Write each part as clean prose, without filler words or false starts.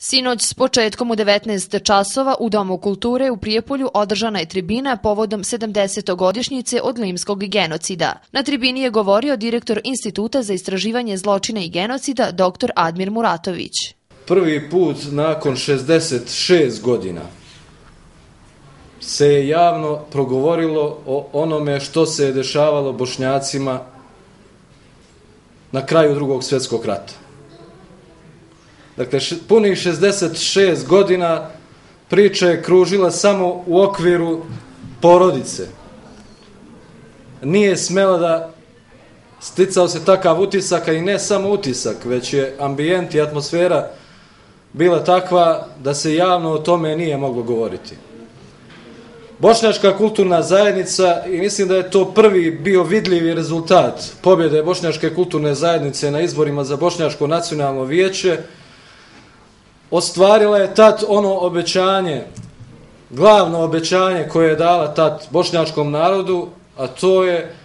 Sinoć s početkom u 19 časova u Domu kulture u Prijepolju održana je tribina povodom 70-godišnjice od limskog genocida. Na tribini je govorio direktor Instituta za istraživanje zločina i genocida dr. Admir Muratović. Prvi put nakon 66 godina se je javno progovorilo o onome što se je dešavalo Bošnjacima na kraju Drugog svjetskog rata. Dakle, punih 66 godina priča je kružila samo u okviru porodice. Nije smjela da sticao se takav utisak, i ne samo utisak, već je ambijent i atmosfera bila takva da se javno o tome nije moglo govoriti. Bošnjačka kulturna zajednica, i mislim da je to prvi bio vidljivi rezultat pobjede Bošnjačke kulturne zajednice na izborima za Bošnjačko nacionalno vijeće, ostvarila je tad ono obećanje, glavno obećanje koje je dala tad bošnjačkom narodu, a to je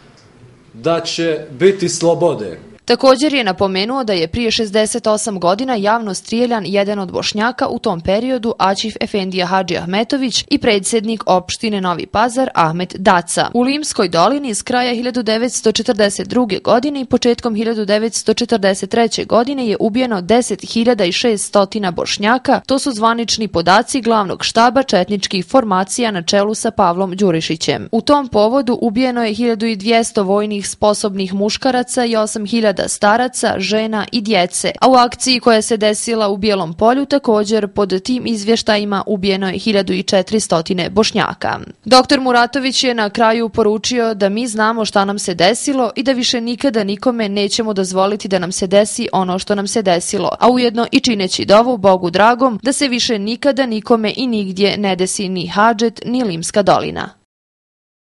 da će biti slobode. Također je napomenuo da je prije 68 godina javno strijeljan jedan od Bošnjaka u tom periodu, Aćif Efendija Hadži Ahmetović, i predsjednik opštine Novi Pazar Ahmet Daca. U Limskoj dolini s kraja 1942. godine i početkom 1943. godine je ubijeno 10.600 Bošnjaka, to su zvanični podaci glavnog štaba četničkih formacija na čelu sa Pavlom Đurišićem. U tom povodu ubijeno je 1200 vojnih sposobnih muškaraca i 8.000 staraca, žena i djece, a u akciji koja se desila u Bijelom Polju također pod tim izvještajima ubijeno je 1400 Bošnjaka. Dr. Muratović je na kraju poručio da mi znamo šta nam se desilo i da više nikada nikome nećemo dozvoliti da nam se desi ono što nam se desilo, a ujedno i čineći dovu Bogu dragom da se više nikada nikome i nigdje ne desi ni Hadžet ni Limska dolina.